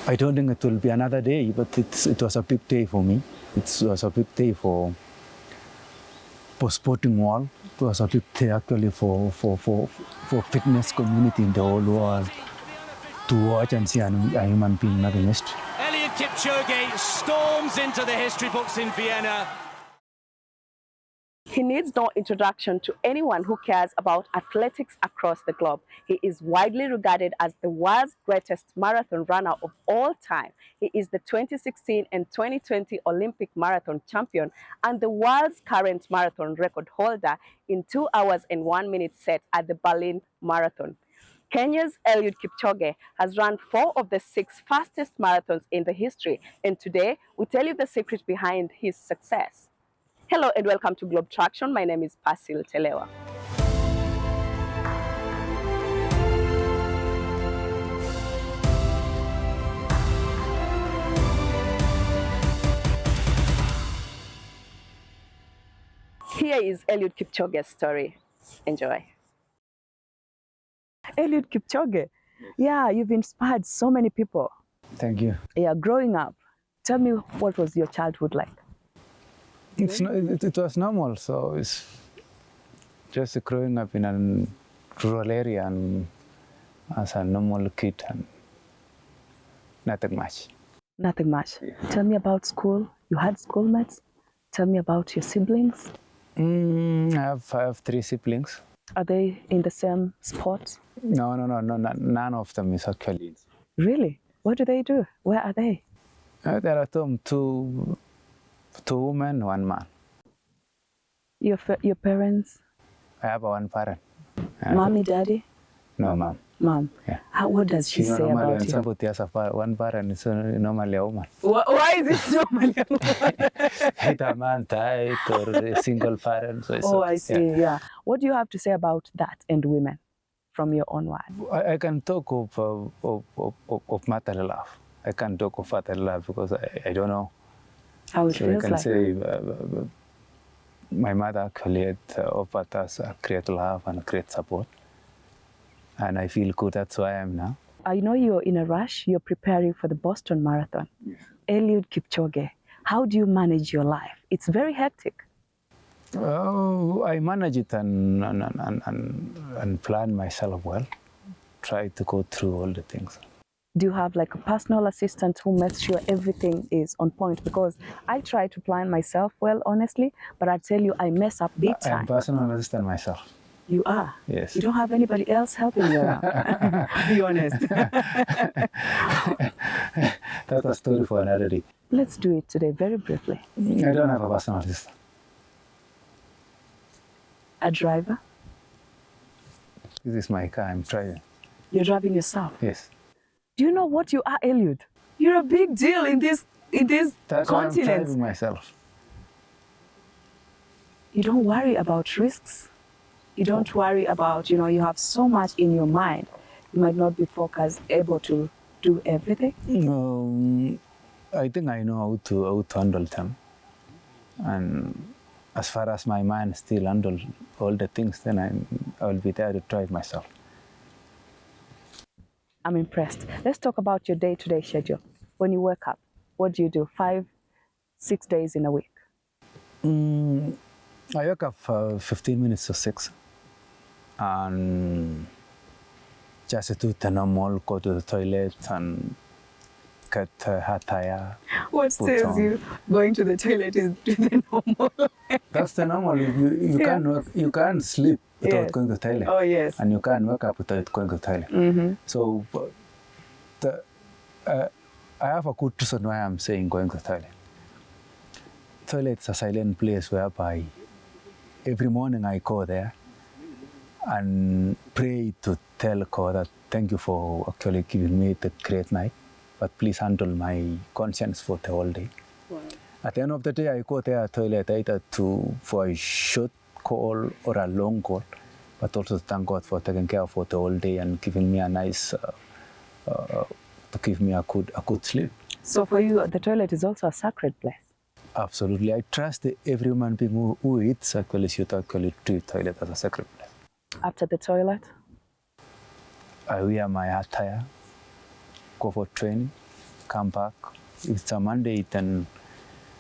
I don't think it will be another day, but it was a big day for me. It was a big day for sporting world. It was a big day actually for fitness community in the whole world to watch and see a human being making history. Eliud Kipchoge storms into the history books in Vienna. He needs no introduction to anyone who cares about athletics across the globe. He is widely regarded as the world's greatest marathon runner of all time. He is the 2016 and 2020 Olympic marathon champion and the world's current marathon record holder in 2 hours and 1 minute set at the Berlin Marathon. Kenya's Eliud Kipchoge has run 4 of the 6 fastest marathons in the history, and today we tell you the secret behind his success. Hello and welcome to Globe Traction. My name is Pasil Telewa. Here is Eliud Kipchoge's story. Enjoy. Eliud Kipchoge, yeah, you've inspired so many people. Thank you. Yeah, growing up, tell me, what was your childhood like? It was normal, so it's just growing up in a rural area and as a normal kid and nothing much. Nothing much. Yeah. Tell me about school. You had schoolmates. Tell me about your siblings. I have 3 siblings. Are they in the same sport? No, none of them is actually. Really? What do they do? Where are they? There are two women, 1 man. Your parents? I have 1 parent. Mommy, daddy? No, mom. Mom. Yeah. What does she say normally about when you? somebody has 1 parent, it's normally a woman. Why is it normally a woman? Either a man died or a single parent. So I see, yeah. What do you have to say about that and women from your own wife? I can talk of motherly love. I can't talk of fatherly love because I don't know. How it feels I can like? say my mother actually offered us a great love and a great support. And I feel good, that's why I am now. I know you're in a rush, you're preparing for the Boston Marathon. Yes. Eliud Kipchoge, how do you manage your life? It's very hectic. Oh, I manage it and plan myself well. Try to go through all the things. Do you have like a personal assistant who makes sure everything is on point? Because I try to plan myself well, honestly, but I tell you, I mess up big time. I'm personal assistant myself. You are? Yes. You don't have anybody else helping you around? Be honest. That's a story for another day. Let's do it today, very briefly. I don't have a personal assistant. A driver? This is my car, I'm driving. You're driving yourself? Yes. Do you know what you are, Eliud? You're a big deal in this That's continent. why I'm driving myself. You don't worry about risks. You don't worry about, you have so much in your mind. You might not be focused, able to do everything. I think I know how to handle them. And as far as my mind still handles all the things, then I will be there to drive myself. I'm impressed. Let's talk about your day-to-day schedule. When you wake up, what do you do? 5, 6 days in a week? I wake up 15 minutes to 6 and just do the normal, go to the toilet and get hot tire. What tells you going to the toilet is the normal? That's the normal. You can't sleep without going to the toilet. Oh, yes. And you can't wake up without going to the toilet. Mm-hmm. So I have a good reason why I'm saying going to the toilet. Toilet is a silent place whereby every morning I go there and pray to tell God that thank you for actually giving me the great night, but please handle my conscience for the whole day. Wow. At the end of the day, I go there toilet either for a short call or a long call, but also thank God for taking care for the whole day and giving me a nice, to give me a good sleep. So for you, the toilet is also a sacred place? Absolutely. I trust that every human being who eats actually should actually treat toilet as a sacred place. After the toilet? I wear my attire, go for training, come back. If it's a Monday, then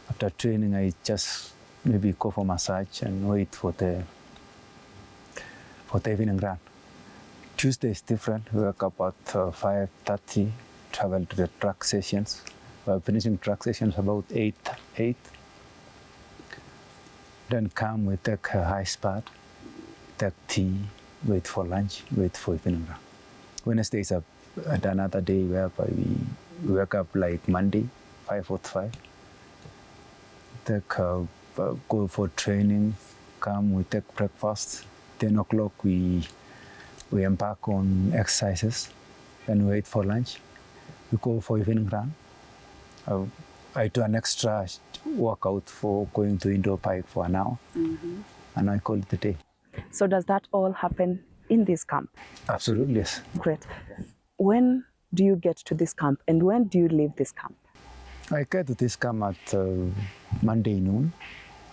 after training, I just maybe go for massage and wait for the evening run. Tuesday is different. We wake up at 5:30, travel to the track sessions. We're finishing track sessions about 8. Then come, we take a ice bath, take tea, wait for lunch, wait for evening run. Wednesday is another day whereby we wake up like Monday, 5:45. Go for training, come, we take breakfast. 10 o'clock we embark on exercises, then wait for lunch. We go for evening run. I do an extra workout for going to indoor bike for an hour, and I call it a day. So does that all happen in this camp? Absolutely, yes. Great. When do you get to this camp and when do you leave this camp? I get to this camp at Monday noon,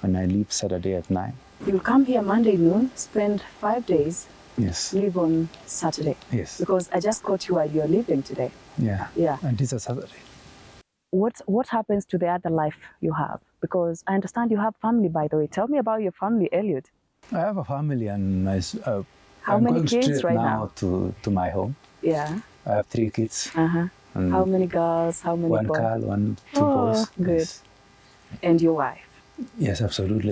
and I leave Saturday at 9. You'll come here Monday noon, spend 5 days, Yes. leave on Saturday. Yes. Because I just caught you while you're leaving today. Yeah. Yeah. And this is Saturday. What happens to the other life you have? Because I understand you have family, by the way. Tell me about your family, Eliud. I have a family, and How I'm many going kids straight right now to my home. Yeah. I have 3 kids. And How many girls? How many one boys? girl, 2 Oh, boys. good. Yes. And your wife? Yes, absolutely.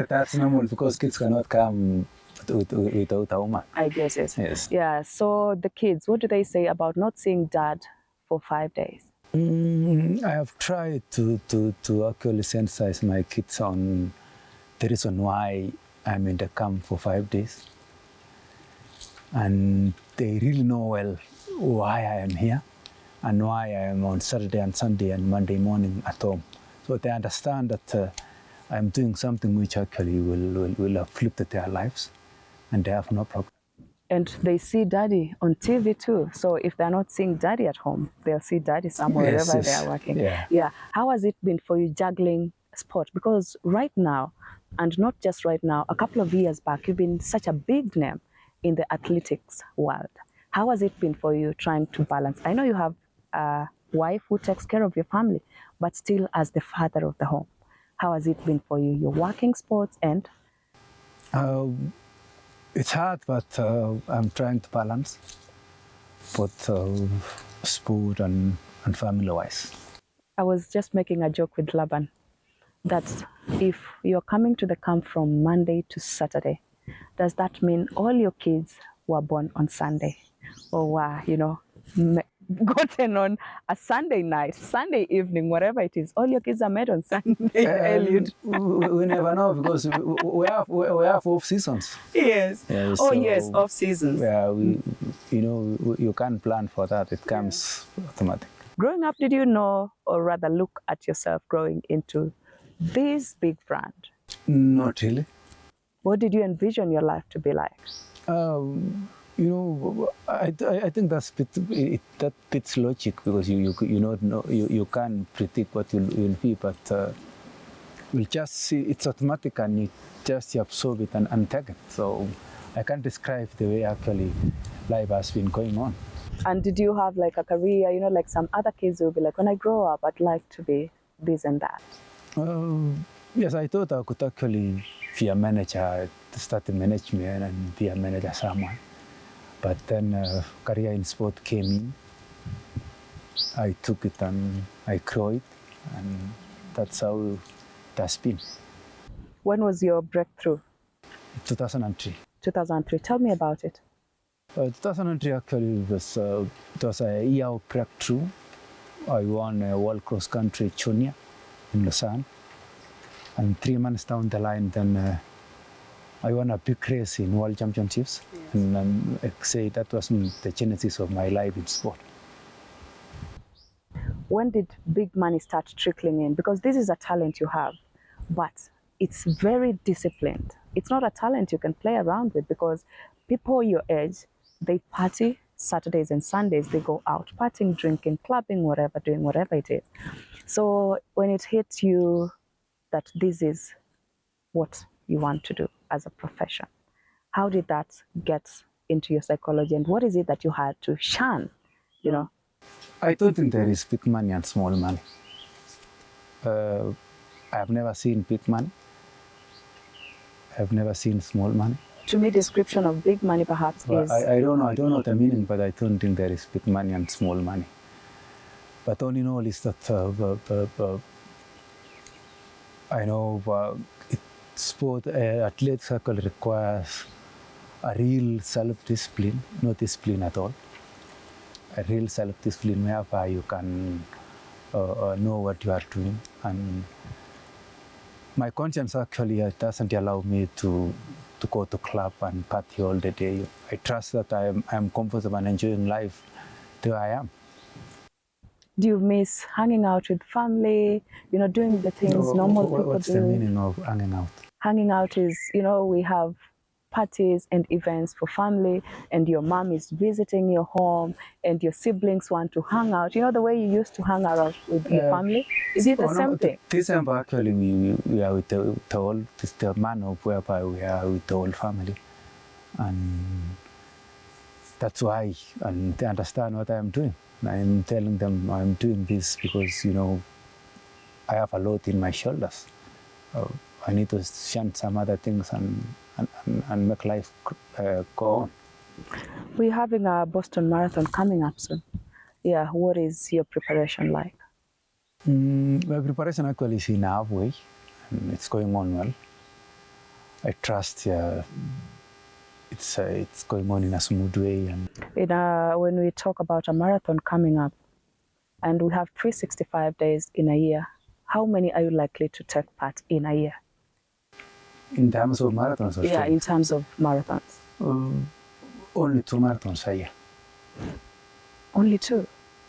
That's normal because kids cannot come without a woman. I get it. Yes. Yeah. So the kids, what do they say about not seeing dad for 5 days? I have tried to actually sensitize my kids on the reason why I'm in the camp for 5 days. And they really know well why I am here and why I am on Saturday and Sunday and Monday morning at home. So they understand that I'm doing something which actually will uplift their lives, and they have no problem. And they see daddy on TV too. So if they're not seeing daddy at home, they'll see daddy somewhere Yes, wherever yes. they are working. Yeah. How has it been for you juggling sport? Because right now, and not just right now, a couple of years back, you've been such a big name in the athletics world. How has it been for you trying to balance? I know you have a wife who takes care of your family, but still as the father of the home. How has it been for you? You're working sports and? It's hard, but I'm trying to balance both sport and family-wise. I was just making a joke with Laban that if you're coming to the camp from Monday to Saturday, does that mean all your kids were born on Sunday or were, gotten on a Sunday night, Sunday evening, whatever it is? All your kids are made on Sunday, Eliud. We never know because we have off seasons. Yes. Yeah, Yes, off seasons. Yeah, you can't plan for that. It comes automatic. Growing up, did you know or rather look at yourself growing into this big brand? Not really. What did you envision your life to be like? I think that fits logic because you can't predict what you'll be, but we'll just see it's automatic and you just absorb it and take it. So I can't describe the way actually life has been going on. And did you have like a career, like some other kids will be like, when I grow up, I'd like to be this and that? Yes, I thought I could actually be a manager, start the management and be a manager somewhere. But then career in sport came in. I took it and I grew it, and that's how it has been. When was your breakthrough? 2003. 2003. Tell me about it. 2003 actually was a year of breakthrough. I won a World Cross Country Junior in Lausanne. And 3 months down the line, then I won a big race in World Championships. Yes. And I say that was the genesis of my life in sport. When did big money start trickling in? Because this is a talent you have, but it's very disciplined. It's not a talent you can play around with because people your age, they party Saturdays and Sundays, they go out partying, drinking, clubbing, whatever, doing whatever it is. So when it hits you that this is what you want to do as a profession, how did that get into your psychology and what is it that you had to shun, I don't think there is big money and small money. I have never seen big money. I have never seen small money. To me, description of big money perhaps Well, is... I don't know. I don't know the meaning, but I don't think there is big money and small money. But all in all is that I know sport athletics actually requires a real self-discipline, no discipline at all. A real self-discipline whereby you can know what you are doing. And my conscience actually doesn't allow me to go to club and party all the day. I trust that I am comfortable and enjoying life there I am. Do you miss hanging out with family, doing the things normal people do? What's the meaning of hanging out? Hanging out is, we have parties and events for family, and your mom is visiting your home, and your siblings want to hang out. The way you used to hang out with your family? Is it the same thing? December, actually, we are with the manner whereby we are with the whole family. And that's why, and they understand what I am doing. I'm telling them I'm doing this because, I have a lot in my shoulders. I need to shunt some other things and make life go on. We're having a Boston Marathon coming up soon. Yeah, what is your preparation like? My preparation actually is in halfway, and it's going on well. I trust it's going on in a smooth way. And when we talk about a marathon coming up, and we have 365 days in a year, how many are you likely to take part in a year? In terms of marathons? Yeah, in terms of marathons. Only 2 marathons a year. Only 2?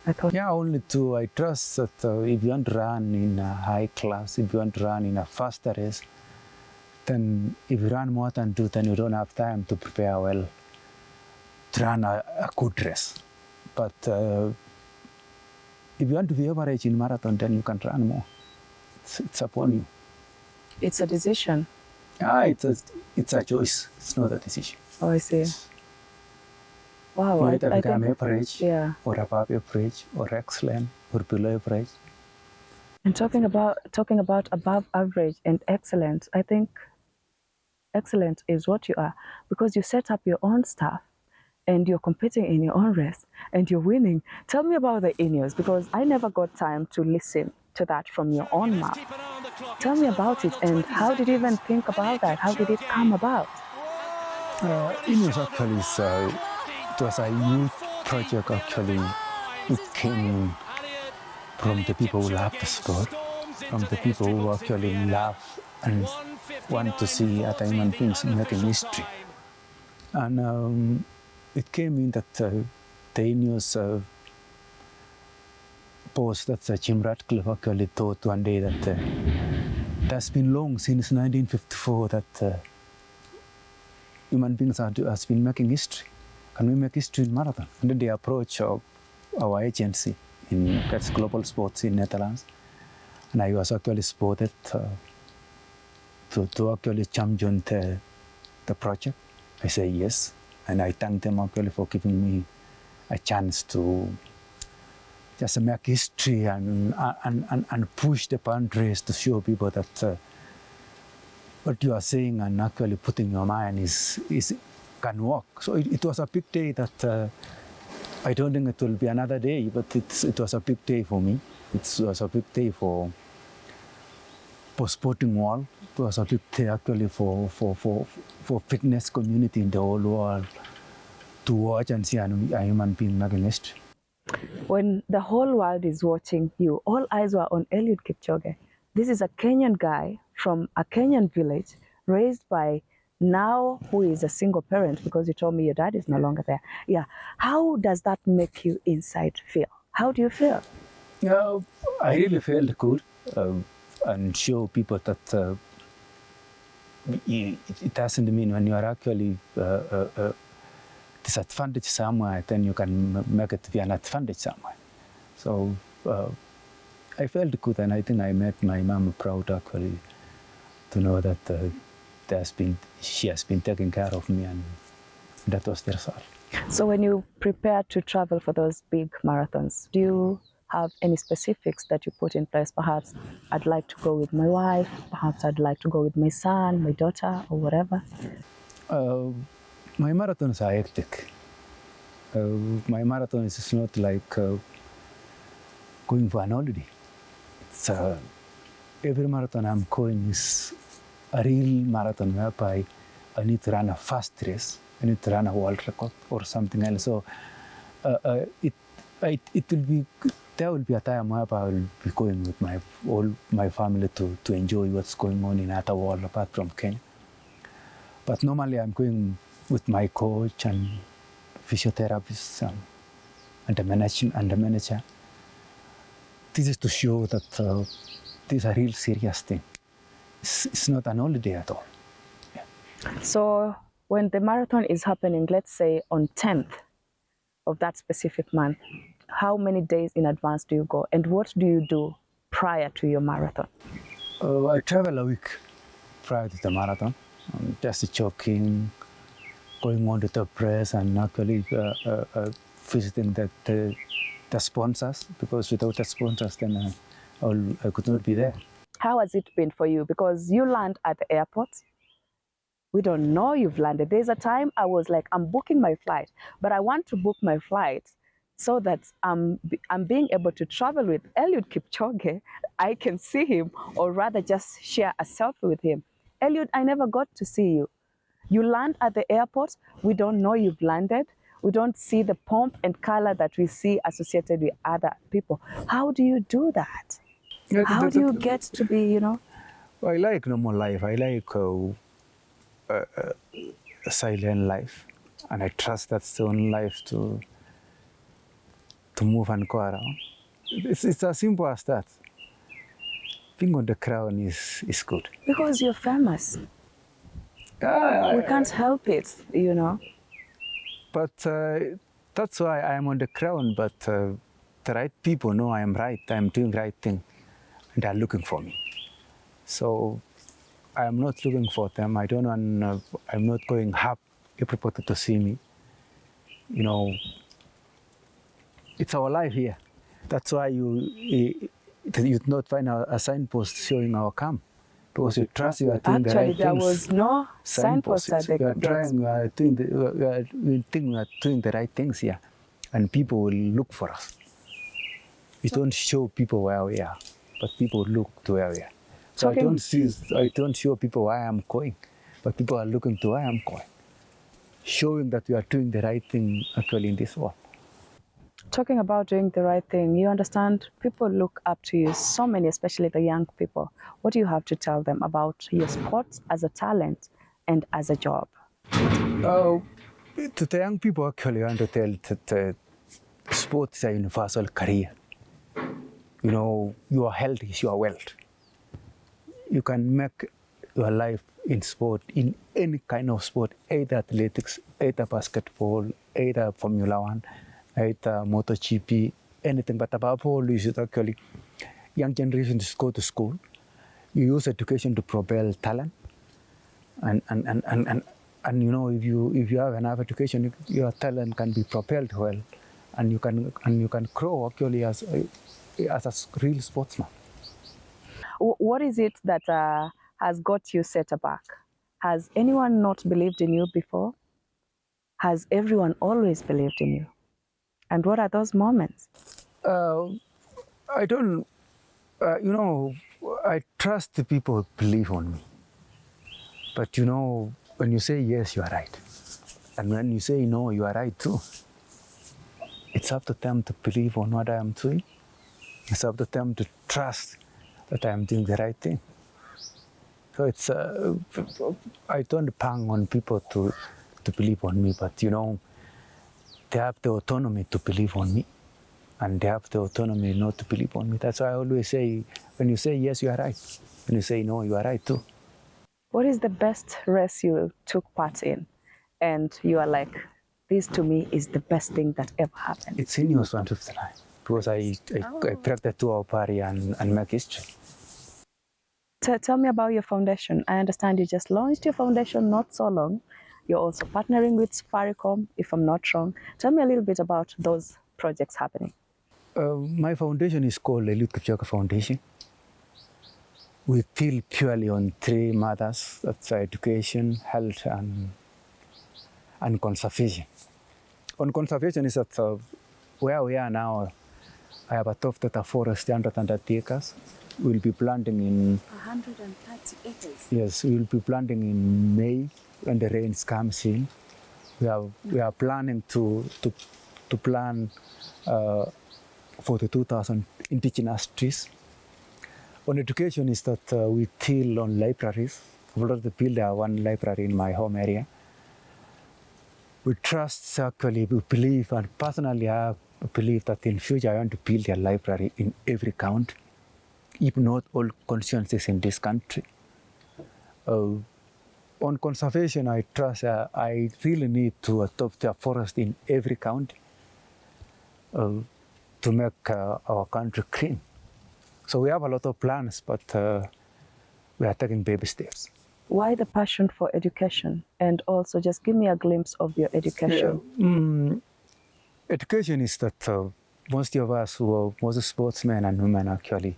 I thought. Yeah, only 2. I trust that if you want to run in a high class, if you want to run in a faster race, then if you run more than 2, then you don't have time to prepare well to run a good race. But if you want to be average in marathon, then you can run more. It's upon you. It's a decision. It's a choice. It's not a decision. Oh, I see. Wow, you either become average, yeah, or above average, or excellent, or below average. And talking about above average and excellent, I think excellent is what you are, because you set up your own stuff and you're competing in your own race and you're winning. Tell me about the in-years, because I never got time to listen to that from your own mouth. Tell me about it, and how did you even think about that? How did it come about? In-years actually it was a youth project actually. It came from the people who love the sport, from the people who actually love and want to see other human beings making history. And it came in that the in-years post that Jim Ratcliffe actually thought one day that it has been long since 1954 that human beings has been making history. Can we make history in marathon? And then the approach of our agency that's Global Sports in Netherlands, and I was actually spotted to actually champion the project. I say yes, and I thank them actually for giving me a chance to just make history and push the boundaries to show people that what you are saying and actually putting your mind can work. So it was a big day that I don't think it will be another day, but it was a big day for me. It was a big day for sporting world. It was a big day actually for fitness community in the whole world to watch and see a human being making history. When the whole world is watching you, all eyes were on Eliud Kipchoge. This is a Kenyan guy from a Kenyan village, raised by now who is a single parent, because you told me your dad is no longer there. Yeah. How does that make you inside feel? How do you feel? Yeah, I really felt good and show people that it doesn't mean when you are actually disadvantaged somewhere, then you can make it be an advantage somewhere. So I felt good, and I think I made my mom proud actually to know that she has been taking care of me, and that was the result. So when you prepare to travel for those big marathons, do you have any specifics that you put in place? Perhaps I'd like to go with my wife, perhaps I'd like to go with my son, my daughter, or whatever. Uh, my marathons are hectic. My marathon is not like going for an holiday. It's every marathon I'm going is a real marathon whereby I need to run a fast race. I need to run a world record or something else. So it will be, there will be a time whereby I will be going with all my family to enjoy what's going on in other world apart from Kenya. But normally I'm going with my coach and physiotherapists and the manager. This is to show that this is a real serious thing. It's not an holiday at all. Yeah. So when the marathon is happening, let's say on 10th of that specific month, how many days in advance do you go? And what do you do prior to your marathon? I travel a week prior to the marathon, just jogging, going on to the press and actually visiting the sponsors, because without the sponsors then I could not be there. How has it been for you? Because you land at the airport. We don't know you've landed. There's a time I was like, I'm booking my flight, but I want to book my flight so that I'm being able to travel with Eliud Kipchoge. I can see him, or rather just share a selfie with him. Eliud, I never got to see you. You land at the airport. We don't know you've landed. We don't see the pomp and color that we see associated with other people. How do you do that? How do you get to be, you know? I like normal life. I like a silent life, and I trust that's the only life to move and go around. It's as simple as that. Being on the crown is good. Because you're famous. We can't help it, you know. But that's why I am on the crown. But the right people know I am right. I am doing the right thing, and they are looking for me. So I am not looking for them. I don't want. I'm not going up everybody to see me. You know, it's our life here. That's why you'd not find a signpost showing our camp, because you trust you are doing the right things. Actually, there was no signpost at the gate. We are think we are doing the right things here, and people will look for us. We don't show people where we are, but people look to where we are. So I don't show people where I am going, but people are looking to where I am going, showing that we are doing the right thing actually in this world. Talking about doing the right thing, you understand, people look up to you, so many, especially the young people. What do you have to tell them about your sport as a talent and as a job? To the young people, actually, I want to tell that sport is a universal career. You know, your health is your wealth. You can make your life in sport, in any kind of sport, either athletics, either basketball, either Formula One, either MotoGP, anything. But above all, you should actually, young generation should go to school. You use education to propel talent, and you know, if you have enough education, your talent can be propelled well, and you can grow actually as a real sportsman. What is it that has got you set aback? Has anyone not believed in you before? Has everyone always believed in you? And what are those moments? I don't, you know, I trust the people who believe on me. But you know, when you say yes, you are right. And when you say no, you are right too. It's up to them to believe on what I am doing. It's up to them to trust that I am doing the right thing. So it's, I don't bang on people to believe on me, but you know, they have the autonomy to believe on me, and they have the autonomy not to believe on me. That's why I always say, when you say yes, you are right. When you say no, you are right too. What is the best race you took part in? And you are like, this to me is the best thing that ever happened. It's Ineos 159, because I prepped the 2 hour party and make history. Tell me about your foundation. I understand you just launched your foundation not so long. You're also partnering with Safaricom, if I'm not wrong. Tell me a little bit about those projects happening. My foundation is called Eliud Kipchoge Foundation. We deal purely on three matters: that's education, health, and conservation. On conservation is that where we are now, I have a top data forest, 130 acres. We'll be planting in 130 acres. Yes, we will be planting in May when the rains comes in. We are planning to plant 42,000 indigenous trees. On education is that we deal on libraries. I've already built one library in my home area. We trust, actually, we believe, and personally I believe that in future I want to build a library in every county, if not all constituencies in this country. On conservation, I trust I really need to adopt a forest in every county to make our country clean. So we have a lot of plans, but we are taking baby steps. Why the passion for education? And also just give me a glimpse of your education. Yeah. Education is that most of us, most sportsmen and women actually,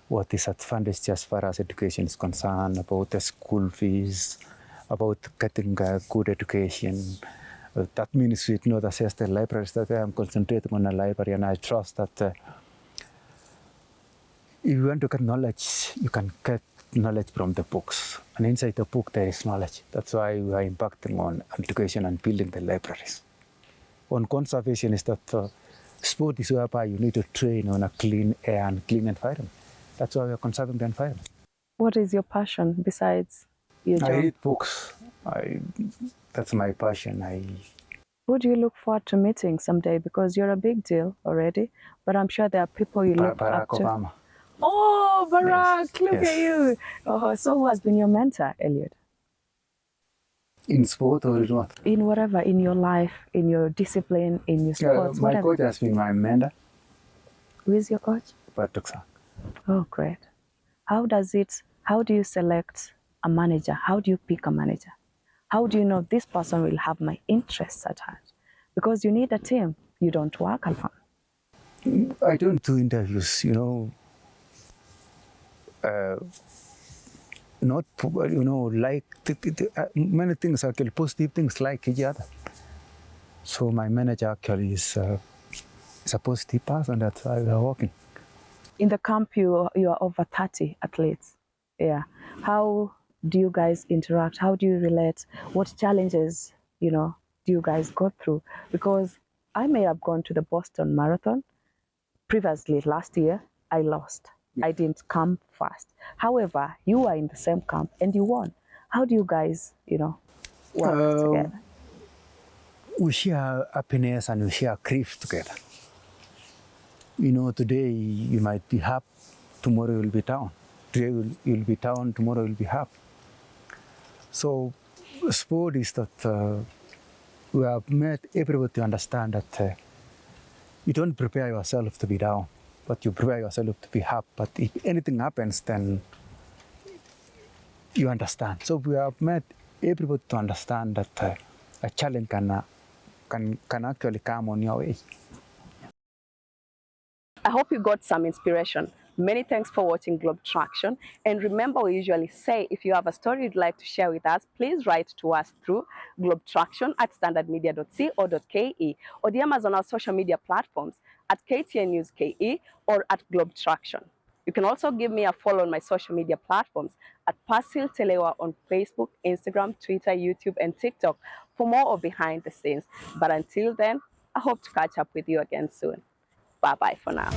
what is advantage as far as education is concerned, about the school fees, about getting a good education. That means we not assess the libraries, that I am concentrating on a library, and I trust that if you want to get knowledge, you can get knowledge from the books. And inside the book, there is knowledge. That's why we are impacting on education and building the libraries. On conservation is that sport is whereby you need to train on a clean air and clean environment. That's why we are conserving the environment. What is your passion besides your job? I read books. That's my passion. Who do you look forward to meeting someday? Because you're a big deal already, but I'm sure there are people you look Barack up to. Obama. Oh, Barack, Yes, look yes. at you. Oh, so who has been your mentor, Eliud? In sport or in what? In whatever, in your life, in your discipline, in your sports, My whatever. coach has been my mentor, Who is your coach? Patrick. Oh, great. How do you select a manager? How do you pick a manager? How do you know this person will have my interests at heart? Because you need a team. You don't work alone. I don't do interviews, not, like many things, actually, positive things like each other. So my manager actually is a positive person. That's why we are working. In the camp, you are over 30 athletes. Yeah. How do you guys interact? How do you relate? What challenges, do you guys go through? Because I may have gone to the Boston Marathon. Previously, last year, I lost. I didn't come first. However, you were in the same camp and you won. How do you guys, work together? We share happiness and we share grief together. Today you might be happy, tomorrow you'll be down. Today you'll be down, tomorrow you'll be happy. So sport is that we have made everybody to understand that you don't prepare yourself to be down, but you prepare yourself to be happy. But if anything happens, then you understand. So we have made everybody to understand that a challenge can actually come on your way. I hope you got some inspiration. Many thanks for watching Globe Traction. And remember, we usually say if you have a story you'd like to share with us, please write to us through globetraction@standardmedia.co.ke or DM us on our social media platforms at KTN News KE or at Globe Traction. You can also give me a follow on my social media platforms at Pasil Telewa on Facebook, Instagram, Twitter, YouTube, and TikTok for more of behind the scenes. But until then, I hope to catch up with you again soon. Bye-bye for now.